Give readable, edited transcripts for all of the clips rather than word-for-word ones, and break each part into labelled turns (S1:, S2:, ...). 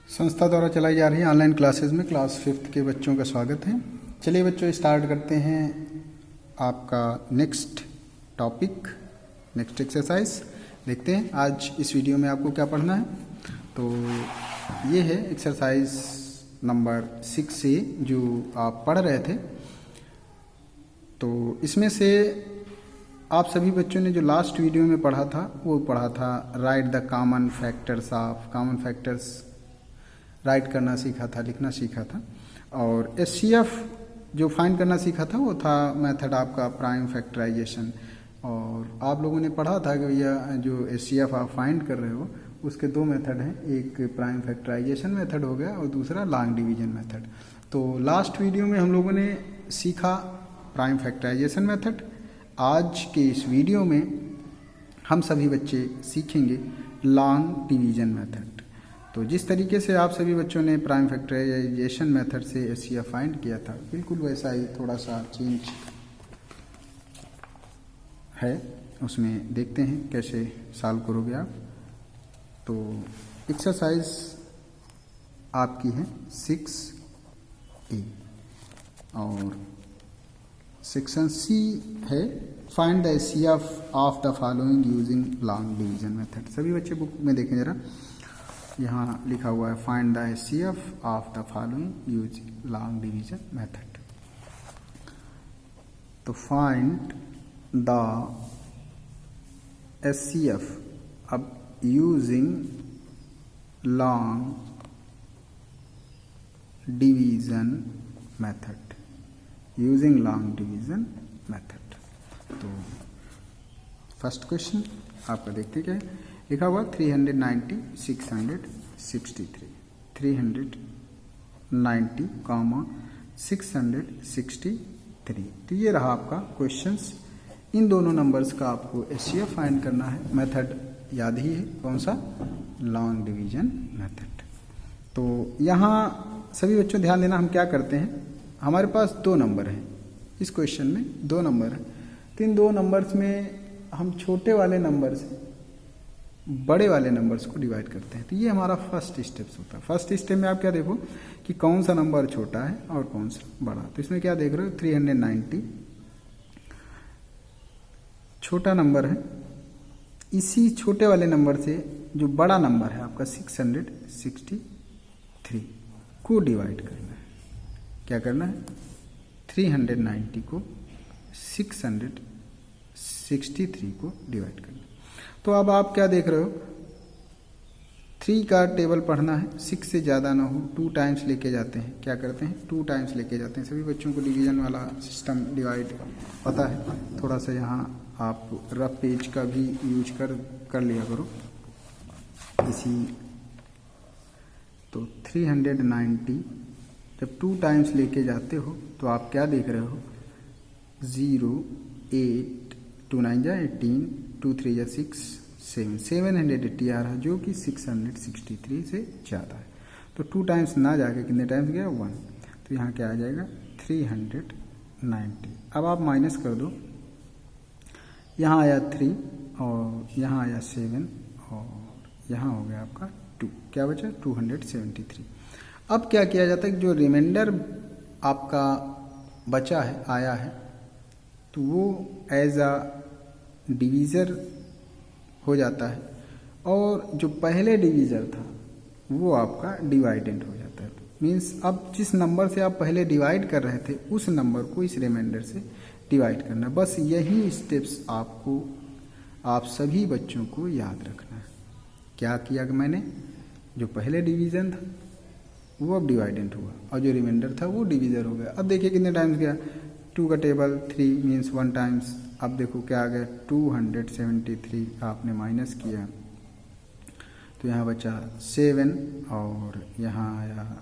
S1: संस्था द्वारा चलाई जा रही ऑनलाइन क्लासेस में क्लास 5th के बच्चों का स्वागत है। चलिए बच्चों, स्टार्ट करते हैं आपका नेक्स्ट टॉपिक, नेक्स्ट एक्सरसाइज। देखते हैं आज इस वीडियो में आपको क्या पढ़ना है। तो ये है एक्सरसाइज नंबर 6A जो आप पढ़ रहे थे। तो इसमें से आप सभी बच्चों ने जो लास्ट वीडियो में पढ़ा था वो पढ़ा था right the common factors of, common factors right करना सीखा था, लिखना सीखा था। और एचसीएफ जो फाइंड करना सीखा था वो था मेथड आपका प्राइम फैक्टराइजेशन। और आप लोगों ने पढ़ा था कि भैया जो एचसीएफ आप फाइंड कर रहे हो उसके दो मेथड हैं, एक प्राइम फैक्टराइजेशन मेथड हो गया और दूसरा लॉन्ग डिवीजन मेथड। तो लास्ट वीडियो में हम लोगों ने सीखा प्राइम फैक्टराइजेशन मेथड। आज के इस वीडियो में हम सभी बच्चे सीखेंगे लॉन्ग डिवीजन मेथड। तो जिस तरीके से आप सभी बच्चों ने प्राइम फैक्टराइजेशन मेथड से एचसीएफ फाइंड किया था, बिल्कुल वैसा ही थोड़ा सा चेंज है। उसमें देखते हैं कैसे सॉल्व करोगे आप। तो एक्सरसाइज आपकी है 6A और सेक्शन C है find the HCF of the following using long division method. सभी बच्चे बुक में देखें जरा, यहाँ लिखा हुआ है find the HCF of the following using long division method. तो फाइंड द एचसीएफ अब using long division method, using long division method. तो फर्स्ट क्वेश्चन आपका देखते क्या है, लिखा हुआ 390 663 390 663। तो ये रहा आपका क्वेश्चंस। इन दोनों नंबर्स का आपको एचसीएफ फाइंड करना है। मेथड याद ही है, कौन सा? Long division method. तो यहाँ सभी बच्चों ध्यान देना, हम क्या करते हैं, हमारे पास दो नंबर हैं इस क्वेश्चन में, दो नंबर हैं। तो इन दो नंबर्स में हम छोटे वाले नंबर से बड़े वाले नंबर्स को डिवाइड करते हैं। तो ये हमारा फर्स्ट स्टेप्स होता है। फर्स्ट स्टेप में आप क्या देखो कि कौन सा नंबर छोटा है और कौन सा बड़ा। तो इसमें क्या देख रहे हो, 390 छोटा नंबर है। इसी छोटे वाले नंबर से जो बड़ा नंबर है आपका 663 को डिवाइड करना है। क्या करना है, 390 को 663 को डिवाइड करना है। तो अब आप क्या देख रहे हो, 3 का टेबल पढ़ना है, 6 से ज़्यादा ना हो, 2 टाइम्स लेके जाते हैं। क्या करते हैं, 2 टाइम्स लेके जाते हैं। सभी बच्चों को डिवीजन वाला सिस्टम डिवाइड पता है। थोड़ा सा यहाँ आप रफ पेज का भी यूज कर लिया करो इसी। तो 390 जब 2 टाइम्स लेके जाते हो तो आप क्या देख रहे हो, 0 8 2 9 जा 18 2 3 जा 6 780 आ रहा है, जो कि 663 से ज़्यादा है। तो 2 टाइम्स ना जाके कितने टाइम्स गया, 1। तो यहाँ क्या आ जाएगा, 390। अब आप माइनस कर दो, यहाँ आया 3 और यहाँ आया 7 और यहाँ हो गया आपका 2। क्या बचा, 273। अब क्या किया जाता है, जो रिमाइंडर आपका बचा है, आया है, तो वो एज अ डिवीज़र हो जाता है और जो पहले डिवीज़र था वो आपका डिवाइडेंट हो जाता है। मीन्स अब जिस नंबर से आप पहले डिवाइड कर रहे थे उस नंबर को इस रिमाइंडर से डिवाइड करना। बस यही स्टेप्स आपको, आप सभी बच्चों को याद रखना है। क्या किया कि मैंने, जो पहले डिवीज़न था वो अब डिवाइडेंट हुआ और जो रिमाइंडर था वो डिवीज़र हो गया। अब देखिए कितने टाइम्स गया, 2 का टेबल 3 मीन्स 1 टाइम्स। अब देखो क्या आ गया, 273 आपने माइनस किया तो यहाँ बचा 7 और यहाँ आया,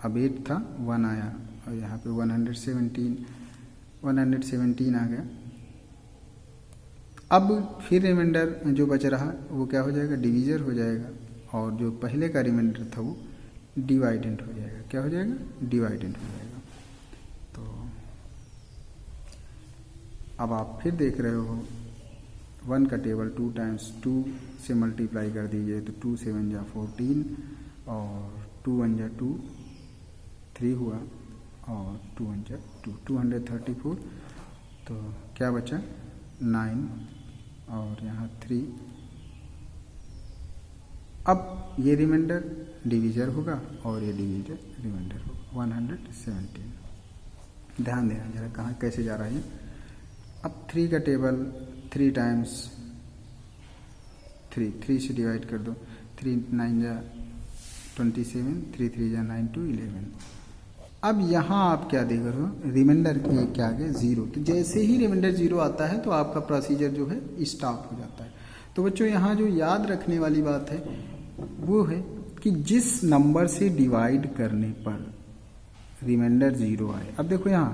S1: अब 8 था 1 आया और यहाँ पे 117 आ गया। अब फिर रिमाइंडर जो बच रहा वो क्या हो जाएगा, डिवीज़र हो जाएगा और जो पहले का रिमाइंडर था वो डिवाइडेंट हो जाएगा। क्या हो जाएगा, डिवाइडेंट हो जाएगा। तो अब आप फिर देख रहे हो 1 का टेबल 2 टाइम्स 2 से मल्टीप्लाई कर दीजिए तो 2 7 जा 14 और 2 1 जा 2, 3 हुआ और 2 1 जा 2, 234। तो क्या बचा 9 और यहाँ 3। अब ये रिमाइंडर डिवीजर होगा और ये डिवीजर रिमाइंडर होगा 117। ध्यान देना जरा कहाँ कैसे जा रहा है। अब 3 का टेबल 3 टाइम्स 3 से डिवाइड कर दो। 3 9 जा 27, 3 3 जा 9 2 11। अब यहाँ आप क्या देख रहे हो, रिमाइंडर क्या आ गया 0। तो जैसे ही रिमाइंडर 0 आता है तो आपका प्रोसीजर जो है स्टॉप हो जाता है। तो बच्चों यहाँ जो याद रखने वाली बात है वो है कि जिस नंबर से डिवाइड करने पर रिमाइंडर 0 आए। अब देखो यहाँ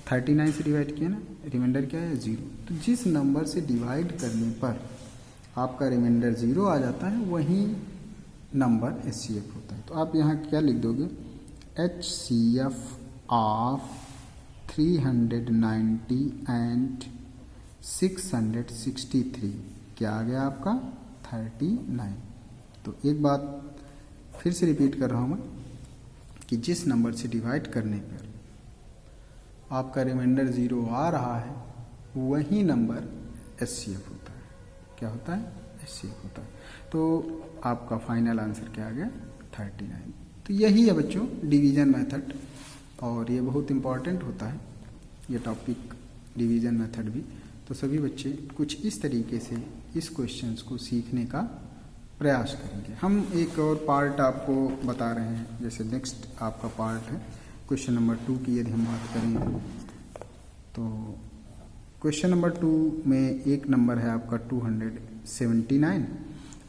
S1: 39 से डिवाइड किया ना, रिमाइंडर क्या है 0। तो जिस नंबर से डिवाइड करने पर आपका रिमाइंडर 0 आ जाता है वही नंबर HCF होता है। तो आप यहाँ क्या लिख दोगे, HCF ऑफ 390 एंड 663 क्या आ गया आपका 39। तो एक बात फिर से रिपीट कर रहा हूँ मैं कि जिस नंबर से डिवाइड करने पर आपका रिमाइंडर 0 आ रहा है वही नंबर HCF होता है। क्या होता है HCF होता है। तो आपका फाइनल आंसर क्या आ गया 39। तो यही है बच्चों डिवीजन मेथड, और ये बहुत इम्पॉर्टेंट होता है ये टॉपिक डिवीजन मेथड भी। तो सभी बच्चे कुछ इस तरीके से इस क्वेश्चंस को सीखने का प्रयास करेंगे। हम एक और पार्ट आपको बता रहे हैं, जैसे नेक्स्ट आपका पार्ट है क्वेश्चन नंबर 2 की यदि हम बात करें तो क्वेश्चन नंबर 2 में एक नंबर है आपका 279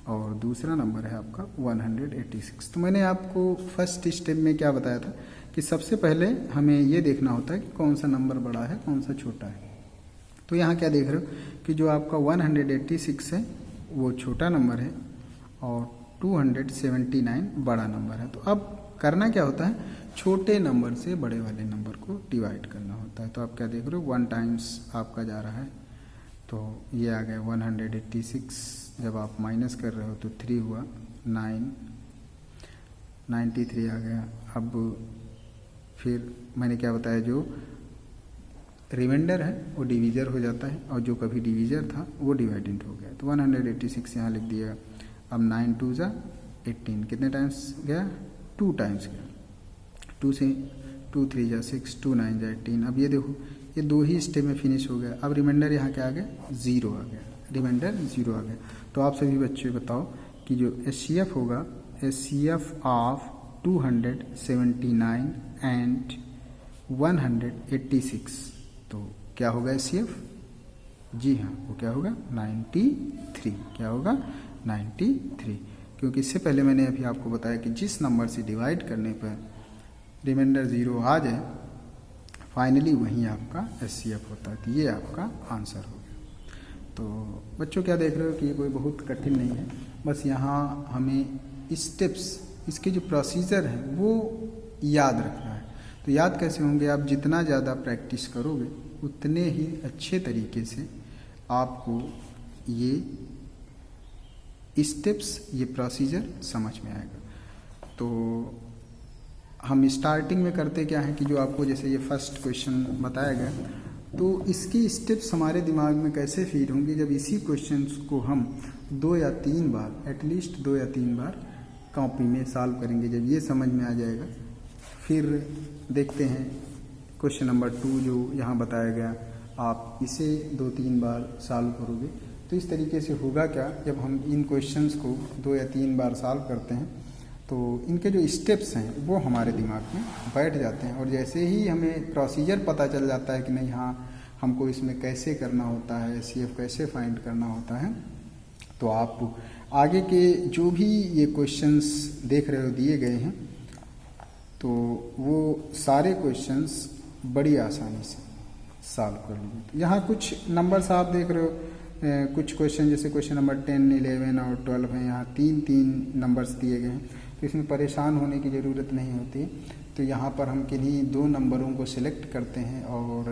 S1: और दूसरा नंबर है आपका 186। तो मैंने आपको फर्स्ट स्टेप में क्या बताया था कि सबसे पहले हमें ये देखना होता है कि कौन सा नंबर बड़ा है कौन सा छोटा है। तो यहाँ क्या देख रहे हो कि जो आपका 186 है वो छोटा नंबर है और 279 बड़ा नंबर है। तो अब करना क्या होता है, छोटे नंबर से बड़े वाले नंबर को डिवाइड करना होता है। तो आप क्या देख रहे हो 1 टाइम्स आपका जा रहा है, तो ये आ गया 186। जब आप माइनस कर रहे हो तो 3 हुआ 9, 93 आ गया। अब फिर मैंने क्या बताया, जो रिमाइंडर है वो डिवीजर हो जाता है और जो कभी डिवीजर था वो डिवाइडेंट हो गया। तो 186 यहाँ लिख दिया। अब 9 2 जा 18 कितने टाइम्स गया 2 टाइम्स गया। 2 से 2 3 जा 6, 2 9 जा 18। अब ये देखो ये 2 ही स्टेप में फिनिश हो गया। अब रिमाइंडर यहाँ क्या आ गया 0 आ गया, रिमाइंडर 0 आ गया। तो आप सभी बच्चों बताओ कि जो HCF होगा HCF ऑफ 279 एंड 186 तो क्या होगा HCF, जी हाँ वो क्या होगा 93। क्या होगा 93, क्योंकि इससे पहले मैंने अभी आपको बताया कि जिस नंबर से डिवाइड करने पर रिमाइंडर 0 आ जाए फाइनली वही आपका HCF होता है। तो ये आपका आंसर हो गया। तो बच्चों क्या देख रहे हो कि ये कोई बहुत कठिन नहीं है, बस यहाँ हमें स्टेप्स इसके जो प्रोसीजर है वो याद रखना है। तो याद कैसे होंगे, आप जितना ज़्यादा प्रैक्टिस करोगे उतने ही अच्छे तरीके से आपको ये स्टेप्स ये प्रोसीजर समझ में आएगा। तो हम स्टार्टिंग में करते क्या है कि जो आपको जैसे ये फर्स्ट क्वेश्चन बताया गया तो इसकी स्टेप्स हमारे दिमाग में कैसे फीड होंगे, जब इसी क्वेश्चन को हम 2 या 3 बार एटलीस्ट 2 या 3 बार कॉपी में सॉल्व करेंगे। जब ये समझ में आ जाएगा फिर देखते हैं क्वेश्चन नंबर 2 जो यहाँ बताया गया, आप इसे 2-3 बार सॉल्व करोगे तो इस तरीके से होगा क्या, जब हम इन क्वेश्चंस को 2 या 3 बार सॉल्व करते हैं तो इनके जो स्टेप्स हैं वो हमारे दिमाग में बैठ जाते हैं। और जैसे ही हमें प्रोसीजर पता चल जाता है कि नहीं हाँ हमको इसमें कैसे करना होता है, HCF कैसे फाइंड करना होता है, तो आप आगे के जो भी ये क्वेश्चंस देख रहे हो दिए गए हैं तो वो सारे क्वेश्चंस बड़ी आसानी से सॉल्व कर लोगे। तो यहाँ कुछ नंबर्स आप देख रहे हो, कुछ क्वेश्चन जैसे क्वेश्चन नंबर 10, 11 और 12 है, यहाँ 3-3 नंबर्स दिए गए हैं तो इसमें परेशान होने की ज़रूरत नहीं होती। तो यहाँ पर हम किन्हीं 2 नंबरों को सिलेक्ट करते हैं और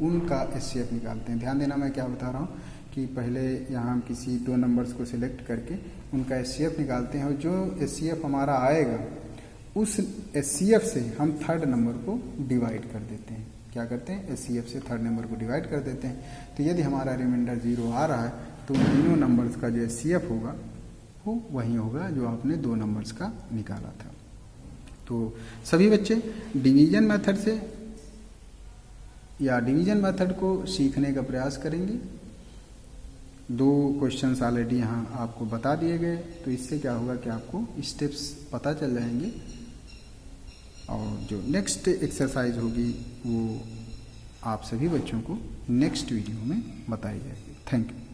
S1: उनका HCF निकालते हैं। ध्यान देना मैं क्या बता रहा हूँ कि पहले यहाँ हम किसी 2 नंबर्स को सिलेक्ट करके उनका HCF निकालते हैं और जो HCF हमारा आएगा उस HCF से हम थर्ड नंबर को डिवाइड कर देते हैं। क्या करते हैं? HCF से थर्ड नंबर को डिवाइड कर देते हैं। तो यदि हमारा रिमाइंडर 0 आ रहा है तो उन तीनों नंबर्स का जो HCF होगा वो वही होगा जो आपने 2 नंबर्स का निकाला था। तो सभी बच्चे डिवीजन मेथड से या डिवीजन मेथड को सीखने का प्रयास करेंगे। 2 क्वेश्चंस ऑलरेडी यहाँ आपको बता दिए गए, तो इससे क्या होगा कि आपको स्टेप्स पता चल जाएंगे और जो नेक्स्ट एक्सरसाइज होगी वो आप सभी बच्चों को नेक्स्ट वीडियो में बताई जाएगी। Thank you.